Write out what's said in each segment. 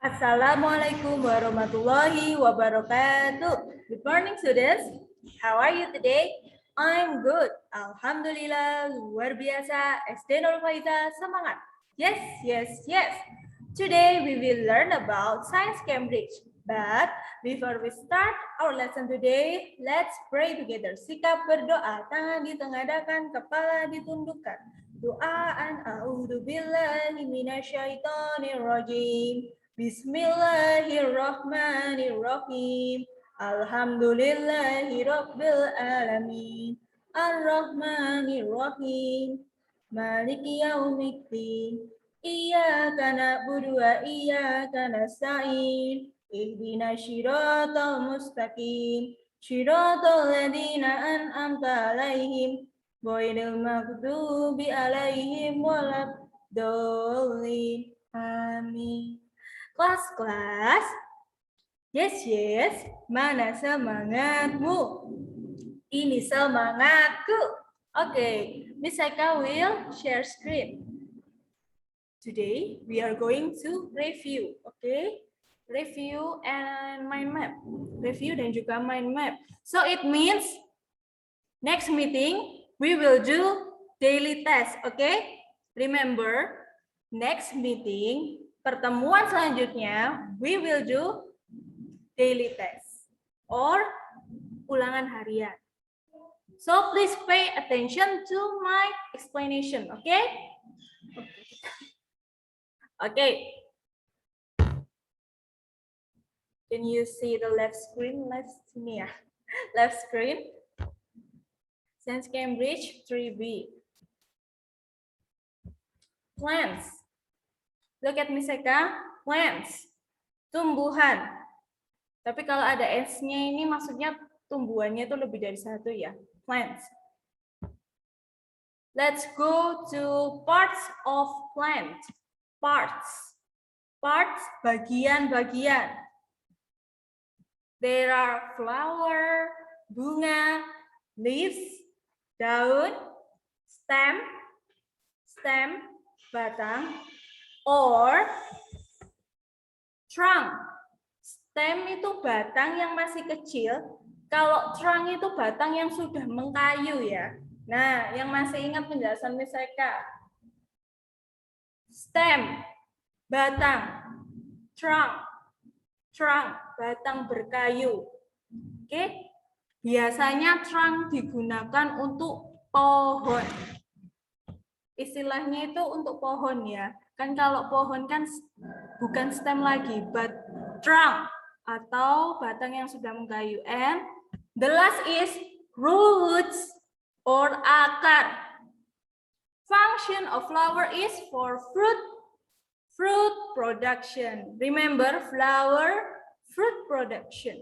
Assalamualaikum warahmatullahi wabarakatuh. Good morning, students. How are you today? I'm good. Alhamdulillah, luar biasa. SD Nur Faiza, semangat. Yes, yes, yes. Today we will learn about Science Cambridge. But before we start our lesson today, let's pray together. Sikap berdoa, tangan ditengadahkan, kepala ditundukkan. Doaan a'udzu billahi minasyaitonir rajim. Bismillahirrahmanirrahim. Alhamdulillahirabbil alamin. Arrahmanirrahim. Maliki yaumiddin. Iyyaka na'budu wa iyyaka nasta'in. Ihdinas shiratal mustaqim. Shiratal ladzina an'amta 'alaihim ghairil maghdubi 'alaihim waladdallin. Amin. Kelas. Yes. Mana semangatmu? Ini semangatku. Okay, Miss Eka will share screen. Today, we are going to review. Okay, review and mind map. Review dan juga mind map. So, it means next meeting, we will do daily test. Okay, remember, next meeting, pertemuan selanjutnya, we will do daily test or ulangan harian. So please pay attention to my explanation, okay? Okay. Can you see the left screen? Left screen. Science Cambridge 3B. Plants. Look at Miss Eka, plants, tumbuhan. Tapi kalau ada S-nya ini maksudnya tumbuhannya itu lebih dari satu ya, plants. Let's go to parts of plant. Parts, bagian-bagian. There are flower, bunga, leaves, daun, stem, batang, or trunk. Stem itu batang yang masih kecil. Kalau trunk itu batang yang sudah mengkayu ya. Nah, yang masih ingat penjelasan Miss Eka. Stem, batang. Trunk, batang berkayu. Oke. Biasanya trunk digunakan untuk pohon. Istilahnya itu untuk pohon ya. Kan kalau pohon kan bukan stem lagi, but trunk atau batang yang sudah mengkayu. And the last is roots or akar. Function of flower is for fruit production. Remember, flower, fruit production.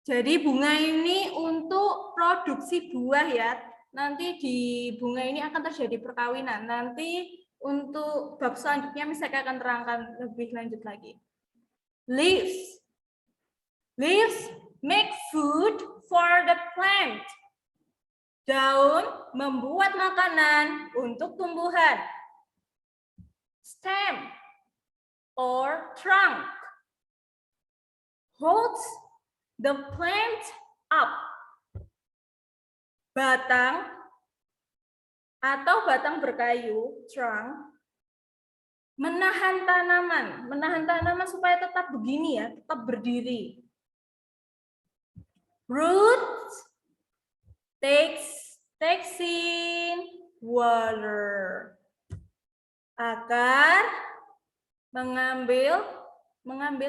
Jadi bunga ini untuk produksi buah ya. Nanti di bunga ini akan terjadi perkawinan. Nanti untuk bab selanjutnya saya akan terangkan lebih lanjut lagi. Leaves. Leaves make food for the plant. Daun membuat makanan untuk tumbuhan. Stem or trunk holds the plant up. Batang atau batang berkayu, trunk, menahan tanaman. Menahan tanaman supaya tetap begini ya, tetap berdiri. Roots takes in water. Akar mengambil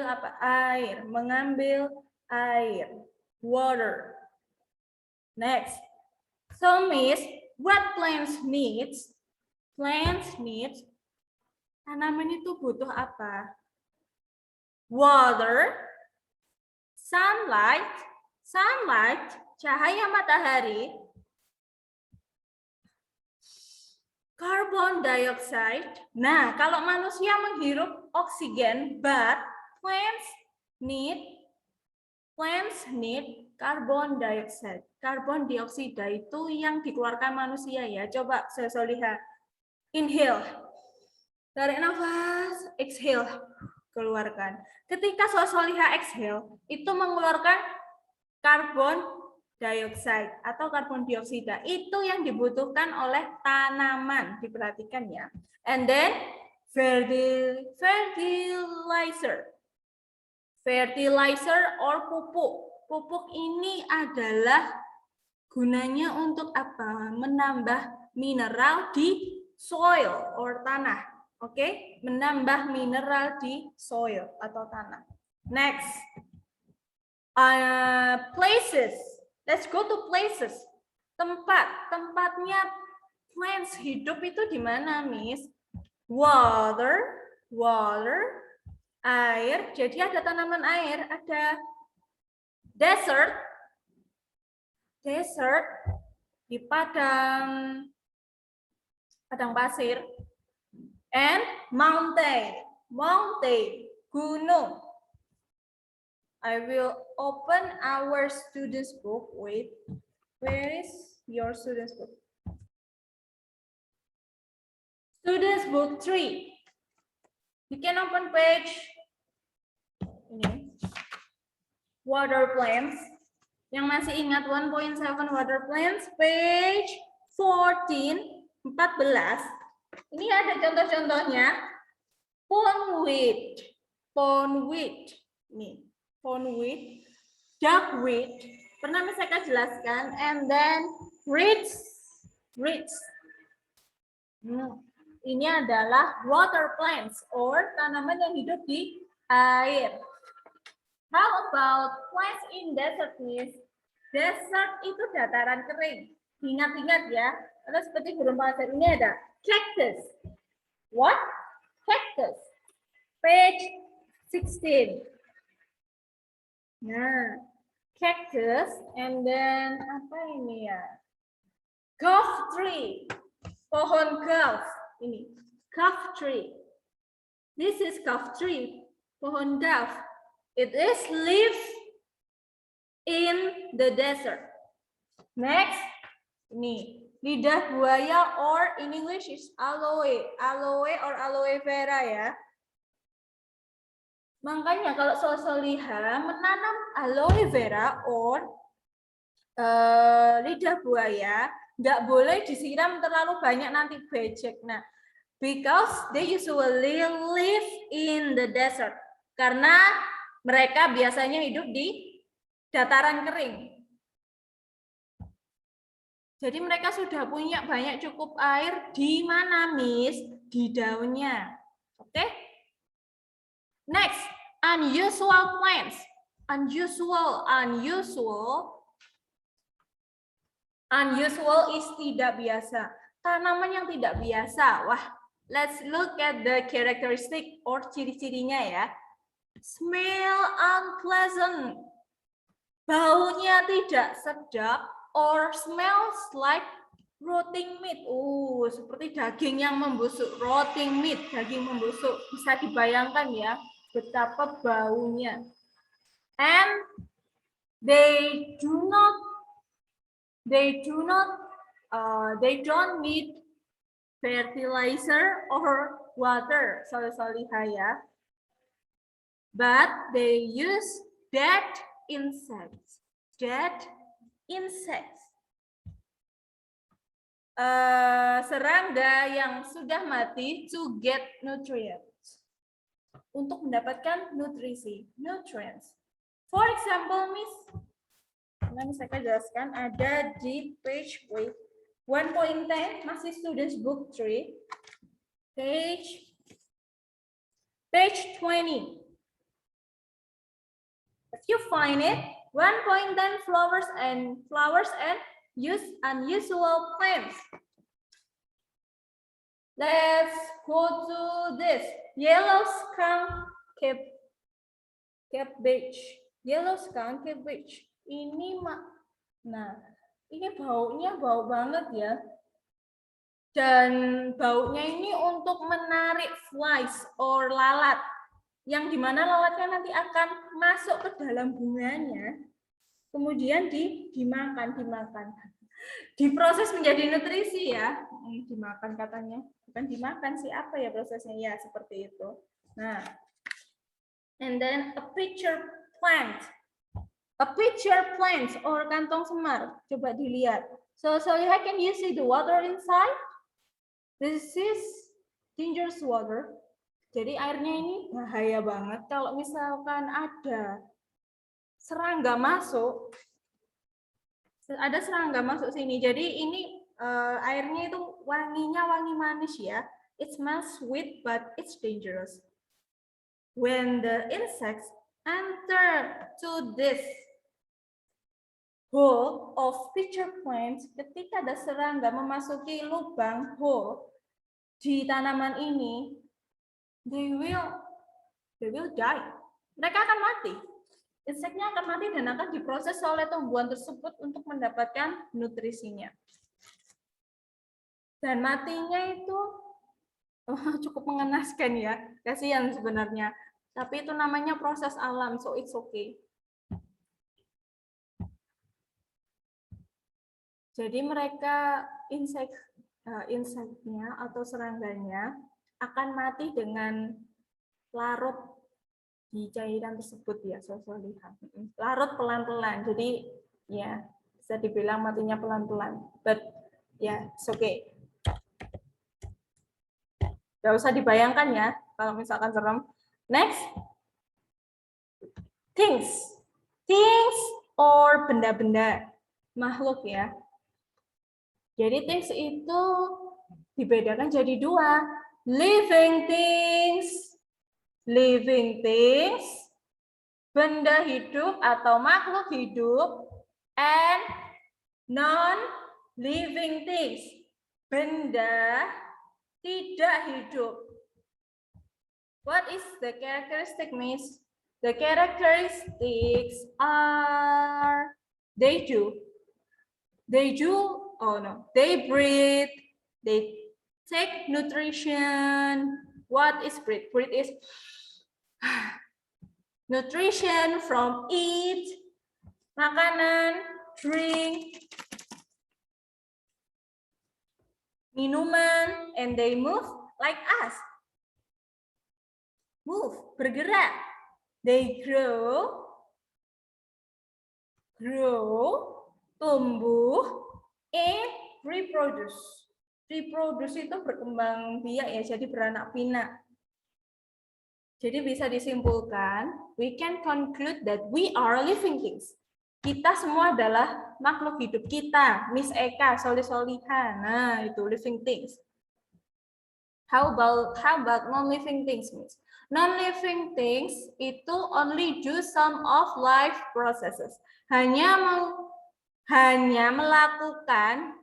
apa? Air. Mengambil air. Water. Next. So, Miss, what plants needs? Plants needs. Tanaman itu butuh apa? Water, sunlight, cahaya matahari, carbon dioxide. Nah, kalau manusia menghirup oksigen, but plants need carbon dioxide. Karbon dioksida itu yang dikeluarkan manusia ya. Coba saya lihat. Inhale. Tarik nafas, exhale, keluarkan. Ketika Solihah exhale, itu mengeluarkan karbon dioksida atau karbon dioksida. Itu yang dibutuhkan oleh tanaman, diperhatikan ya. And then fertilizer. Fertilizer or pupuk. Pupuk ini adalah gunanya untuk apa? Menambah mineral di soil or tanah. Oke, menambah mineral di soil atau tanah. Next, places. Let's go to places. Tempatnya plants hidup itu di mana, Miss? Water, air. Jadi ada tanaman air, ada desert di padang pasir. And mountain, gunung. I will open our students book. Wait, where is your students book? Students book 3. You can open page ini. Water plants. Yang masih ingat 1.7 water plants, page 14, 14. Ini ada contoh-contohnya. Pondweed. Nih, pondweed, duckweed. Pernah saya jelaskan. And then reeds. Ini adalah water plants or tanaman yang hidup di air. How about plants in desert, Miss? Desert itu dataran kering. Ingat-ingat ya. Karena seperti burung pasir ini ada cactus. What? Cactus. Page 16. Nah, cactus, and then apa ini ya? Gulf tree. Pohon gulf. Ini, gulf tree. This is gulf tree. Pohon gulf. It is live in the desert. Next, ini lidah buaya or in English is aloe or aloe vera ya. Makanya kalau Solihah menanam aloe vera or lidah buaya, nggak boleh disiram terlalu banyak nanti becek. Nah, because they usually live in the desert. Karena mereka biasanya hidup di dataran kering. Jadi mereka sudah punya banyak cukup air di mana, Miss? Di daunnya. Oke? Next, unusual plants. Unusual is tidak biasa. Tanaman yang tidak biasa. Wah, let's look at the characteristic or ciri-cirinya ya. Smell unpleasant. Baunya tidak sedap or smells like rotting meat. Seperti daging yang membusuk. Rotting meat, daging membusuk. Bisa dibayangkan ya betapa baunya. And they don't need fertilizer or water. Solihah ya. But they use dead insects. Serangga yang sudah mati to get nutrients. Untuk mendapatkan nutrients. For example, Miss, nanti saya jelaskan ada di page 1.10, masih students book 3, page 20. If you find it, 1.10 flowers and use unusual plants. Let's go to this yellow skunk cabbage. Ini ini baunya bau banget ya. Dan baunya ini untuk menarik flies or lalat. Yang dimana lalatnya nanti akan masuk ke dalam bunganya, kemudian dimakan. Diproses menjadi nutrisi ya. Dimakan katanya. Bukan dimakan sih, apa ya prosesnya? Ya, seperti itu. Nah, and then a pitcher plant. A pitcher plant or kantong semar. Coba dilihat. So how can you see the water inside? This is dangerous water. Jadi airnya ini bahaya banget kalau misalkan ada serangga masuk. Ada serangga masuk sini. Jadi ini airnya itu wanginya wangi manis ya. It smells sweet but it's dangerous. When the insects enter to this hole of pitcher plant, ketika ada serangga memasuki lubang hole di tanaman ini, they will die. Mereka akan mati. Inseknya akan mati dan akan diproses oleh tumbuhan tersebut untuk mendapatkan nutrisinya. Dan matinya itu cukup mengenaskan ya. Kasihan sebenarnya. Tapi itu namanya proses alam, so it's okay. Jadi mereka inseknya atau serangganya akan mati dengan larut di cairan tersebut ya, lihat. Larut pelan-pelan. Jadi ya bisa dibilang matinya pelan-pelan. But ya, it's okay. Gak usah dibayangkan ya kalau misalkan serem. Next, things or benda-benda makhluk ya. Jadi things itu dibedakan jadi dua, living things, benda hidup atau makhluk hidup, and non-living things, benda tidak hidup. What is the characteristic, Miss? The characteristics are they breathe, they take nutrition. What is breathe? Breathe is nutrition from eat, makanan, drink, minuman, and they move like us. Move, bergerak. They grow, tumbuh, and reproduce. Reproduce itu berkembang biak ya, jadi beranak pinak. Jadi bisa disimpulkan, we can conclude that we are living things. Kita semua adalah makhluk hidup. Kita, Miss Eka, Solihan. Nah, itu living things. How about non-living things, Miss? Non-living things itu only do some of life processes. Hanya melakukan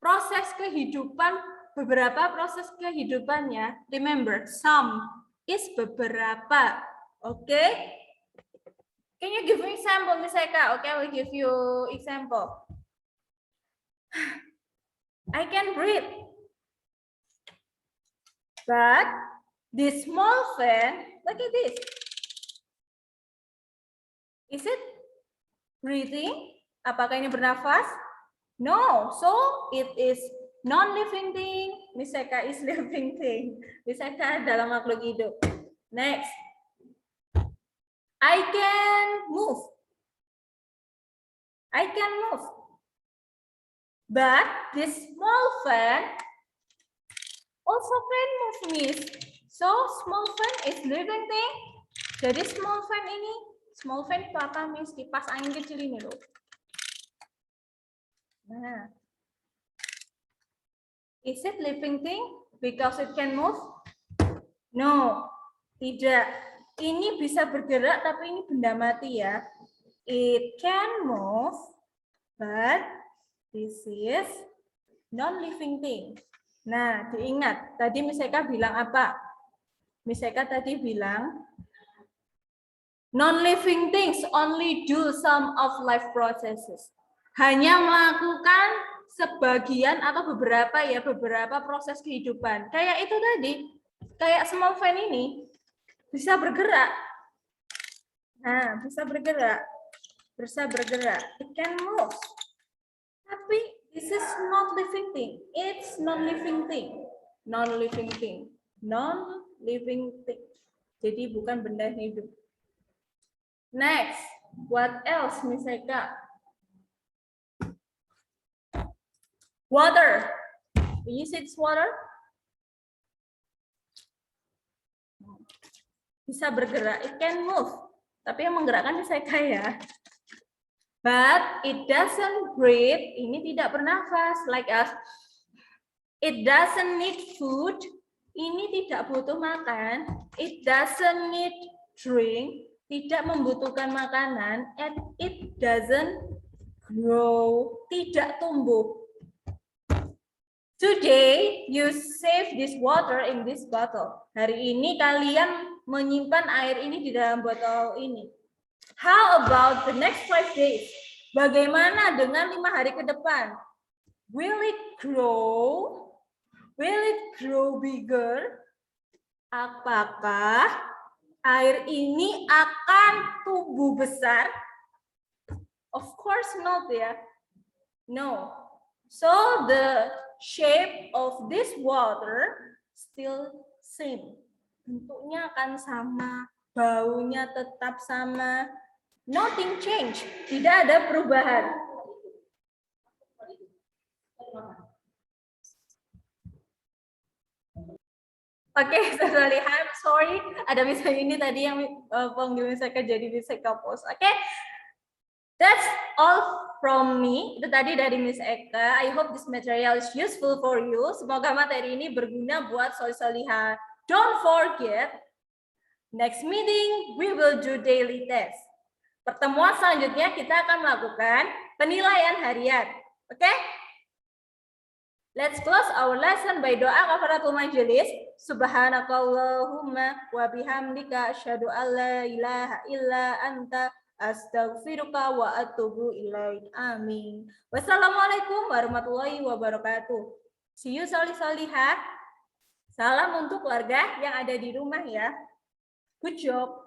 proses kehidupan, beberapa proses kehidupannya. Remember, some is beberapa. Okay? Can you give me example, Miss Eka? Okay, I will give you example. I can breathe. But this small fan, look at this. Is it breathing? Apakah ini bernafas? No. So it is non-living thing. Miss Eka is living thing. Miss Eka adalah makhluk hidup. Next. I can move. But this small fan also can move, Miss. So small fan is living thing. Jadi small fan itu apa, Miss? Kipas angin kecil ini loh. Nah, is it living thing because it can move? No, tidak. Ini bisa bergerak tapi ini benda mati ya. It can move, but this is non-living thing. Nah, diingat, tadi Miss Eka bilang apa? Miss Eka tadi bilang, non-living things only do some of life processes. Hanya melakukan sebagian atau beberapa proses kehidupan. Kayak itu tadi, kayak small fan ini, bisa bergerak. Nah, bisa bergerak. It can move. Tapi this is not living thing. It's non-living thing. Non-living thing. Non-living thing. Jadi bukan benda hidup. Next, what else, Miss Eka? Water. Do you see this water? Bisa bergerak, it can move. Tapi yang menggerakkan Miss Eka ya. But it doesn't breathe. Ini tidak bernafas like us. It doesn't need food. Ini tidak butuh makan. It doesn't need drink. Tidak membutuhkan makanan. And it doesn't grow. Tidak tumbuh. Today you save this water in this bottle. Hari ini kalian menyimpan air ini di dalam botol ini. How about the next 5 days? Bagaimana dengan 5 hari ke depan? Will it grow? Will it grow bigger? Apakah air ini akan tumbuh besar? Of course not ya. No. So the shape of this water still same. Bentuknya akan sama, baunya tetap sama. Nothing change, tidak ada perubahan. Oke, saya lihat, sorry, ada misalnya ini tadi yang panggil saya jadi bisa kapos. Oke, that's all from me. Itu tadi dari Miss Eka. I hope this material is useful for you. Semoga materi ini berguna buat Solihah. Don't forget, next meeting we will do daily test. Pertemuan selanjutnya kita akan melakukan penilaian harian. Oke? Okay? Let's close our lesson by doa kafaratul majelis. Subhanakallahumma wa bihamdika asyhadu an la ilaha illa anta astaghfiruka wa atubu ilaik. Amin. Wassalamualaikum warahmatullahi wabarakatuh. See you solihah. Salam untuk keluarga yang ada di rumah ya. Good job.